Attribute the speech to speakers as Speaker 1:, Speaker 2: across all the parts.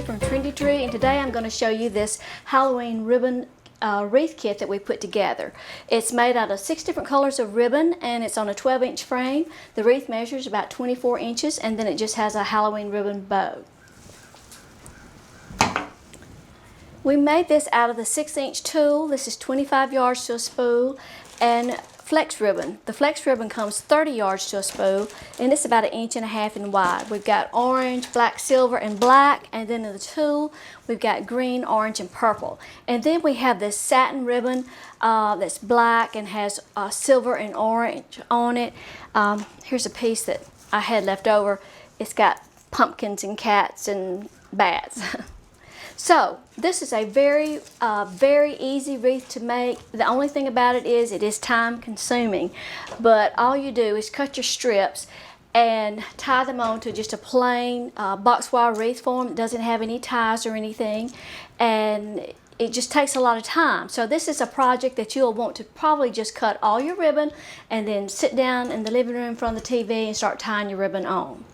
Speaker 1: Trendy from Trendy Tree, and today I'm going to show you this Halloween ribbon wreath kit that we put together. It's made out of 6 different colors of ribbon, and it's on a 12-inch frame. The wreath measures about 24 inches, and then it just has a Halloween ribbon bow. We made this out of the 6-inch tulle. This is 25 yards to a spool, and flex ribbon. The flex ribbon comes 30 yards to a spool, and it's about 1.5 inches in wide. We've got orange, black, silver, and black, and then in the tulle we've got green, orange, and purple. And then we have this satin ribbon that's black and has silver and orange on it. Here's a piece that I had left over. It's got pumpkins and cats and bats. So this is a very easy wreath to make. The only thing about it is time consuming, but all you do is cut your strips and tie them on to just a plain box wire wreath form. It doesn't have any ties or anything, and it just takes a lot of time. So this is a project that you'll want to probably just cut all your ribbon and then sit down in the living room in front of the TV and start tying your ribbon on.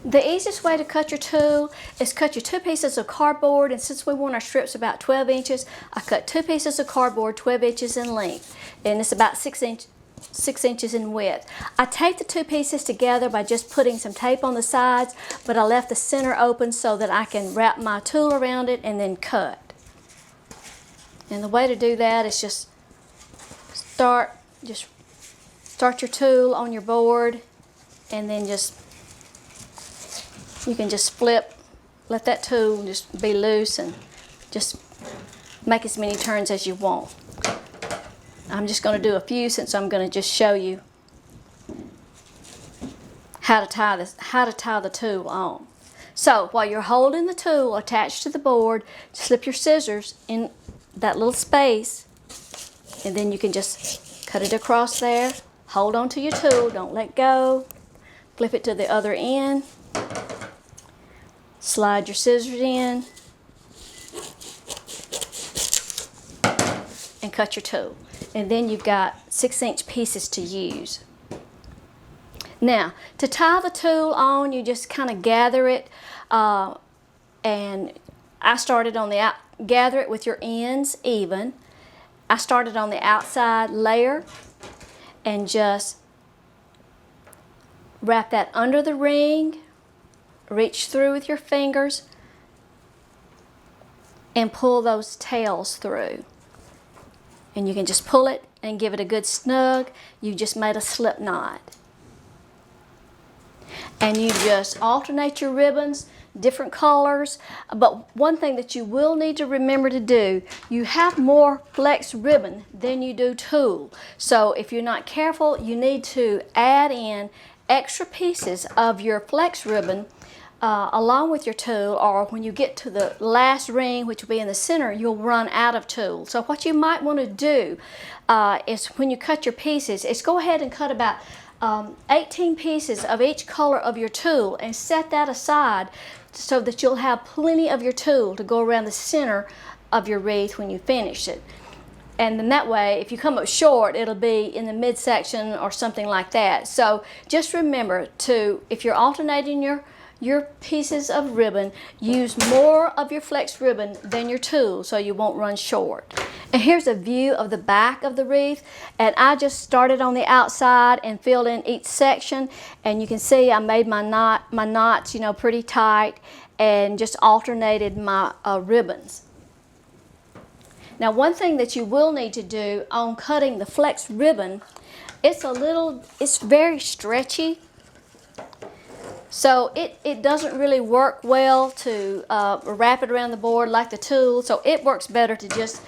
Speaker 1: The easiest way to cut your tulle is cut your 2 pieces of cardboard, and since we want our strips about 12 inches, I cut 2 pieces of cardboard 12 inches in length, and it's about 6 inches in width. I taped the 2 pieces together by just putting some tape on the sides, but I left the center open so that I can wrap my tulle around it and then cut. And the way to do that is just start your tulle on your board, and then you can just flip, let that tulle just be loose and just make as many turns as you want. I'm just going to do a few since I'm going to just show you how to tie the tulle on. So while you're holding the tulle attached to the board, slip your scissors in that little space, and then you can just cut it across there. Hold on to your tulle, don't let go. Flip it to the other end. Slide your scissors in and cut your tulle. And then you've got 6-inch pieces to use. Now, to tie the tulle on, you just kind of gather it, and I started on the gather it with your ends even. I started on the outside layer and just wrap that under the ring. Reach through with your fingers and pull those tails through. And you can just pull it and give it a good snug. You just made a slip knot. And you just alternate your ribbons, different colors. But one thing that you will need to remember to do, you have more flex ribbon than you do tulle. So if you're not careful, you need to add in extra pieces of your flex ribbon along with your tulle, or when you get to the last ring, which will be in the center, you'll run out of tulle. So what you might want to do is when you cut your pieces, is go ahead and cut about 18 pieces of each color of your tulle and set that aside so that you'll have plenty of your tulle to go around the center of your wreath when you finish it. And then that way, if you come up short, it'll be in the midsection or something like that. So just remember to, if you're alternating your pieces of ribbon, use more of your flex ribbon than your tulle so you won't run short. And here's a view of the back of the wreath, and I just started on the outside and filled in each section, and you can see I made my knots, pretty tight, and just alternated my ribbons. Now, one thing that you will need to do on cutting the flex ribbon, it's very stretchy. So it doesn't really work well to wrap it around the board like the tulle, so it works better to just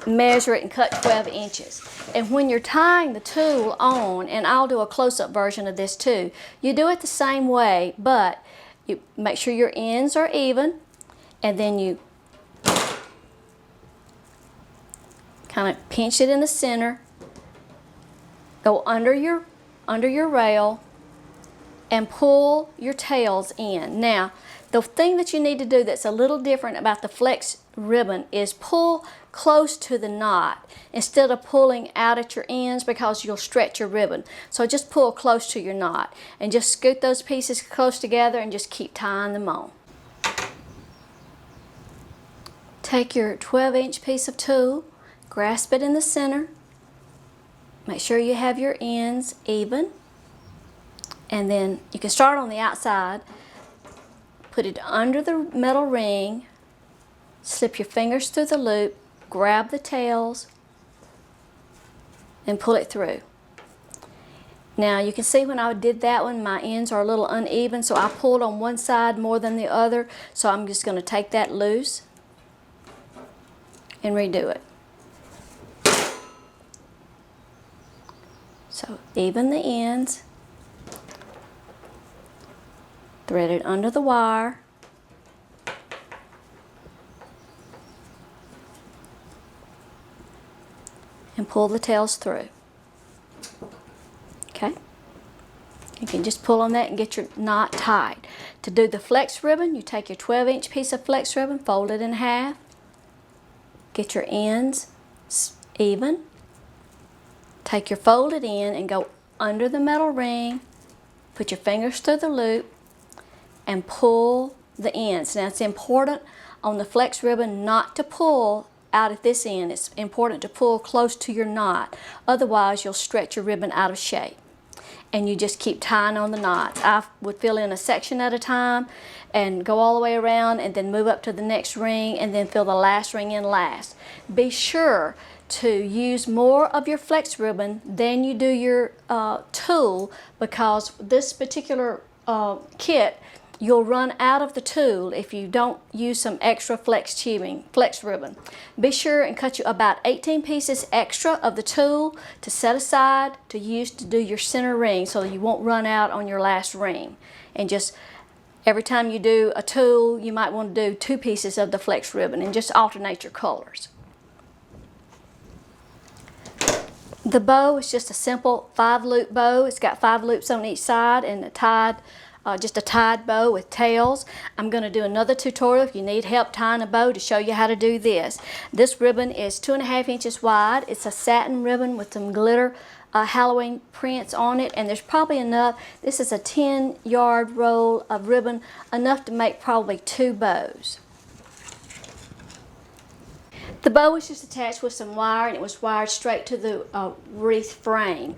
Speaker 1: measure it and cut 12 inches. And when you're tying the tulle on, and I'll do a close-up version of this too, you do it the same way, but you make sure your ends are even, and then you kind of pinch it in the center, go under your rail, and pull your tails in. Now, the thing that you need to do that's a little different about the flex ribbon is pull close to the knot instead of pulling out at your ends, because you'll stretch your ribbon. So just pull close to your knot and just scoot those pieces close together and just keep tying them on. Take your 12-inch piece of tulle, grasp it in the center, make sure you have your ends even, and then you can start on the outside, put it under the metal ring, slip your fingers through the loop, grab the tails, and pull it through. Now you can see when I did that one, my ends are a little uneven, so I pulled on one side more than the other, so I'm just going to take that loose and redo it. So even the ends, thread it under the wire, and pull the tails through. Okay? You can just pull on that and get your knot tied. To do the flex ribbon, you take your 12-inch piece of flex ribbon, fold it in half, get your ends even, take your folded end and go under the metal ring, put your fingers through the loop, and pull the ends. Now it's important on the flex ribbon not to pull out at this end. It's important to pull close to your knot. Otherwise you'll stretch your ribbon out of shape. And you just keep tying on the knots. I would fill in a section at a time and go all the way around and then move up to the next ring and then fill the last ring in last. Be sure to use more of your flex ribbon than you do your tulle, because this particular kit, you'll run out of the tulle if you don't use some extra flex ribbon. Be sure and cut you about 18 pieces extra of the tulle to set aside to use to do your center ring, so that you won't run out on your last ring. And just every time you do a tulle, you might want to do 2 pieces of the flex ribbon and just alternate your colors. The bow is just a simple 5-loop bow. It's got 5 loops on each side and just a tied bow with tails. I'm going to do another tutorial if you need help tying a bow to show you how to do this. This ribbon is 2.5 inches wide. It's a satin ribbon with some glitter Halloween prints on it, and there's probably enough. This is a 10-yard roll of ribbon, enough to make probably 2 bows. The bow was just attached with some wire, and it was wired straight to the wreath frame.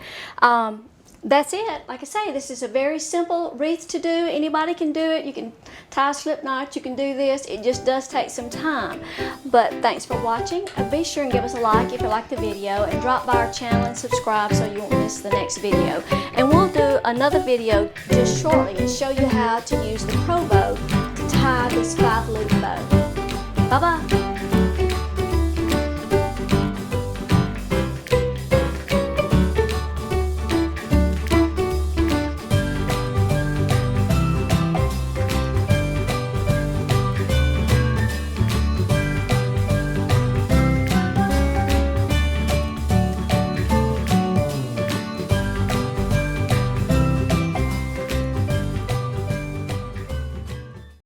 Speaker 1: That's it. Like I say, this is a very simple wreath to do. Anybody can do it. You can tie slip knots. You can do this. It just does take some time. But thanks for watching. Be sure and give us a like if you like the video, and drop by our channel and subscribe so you won't miss the next video. And we'll do another video just shortly and show you how to use the Pro Bow to tie this 5-loop bow. Bye-bye.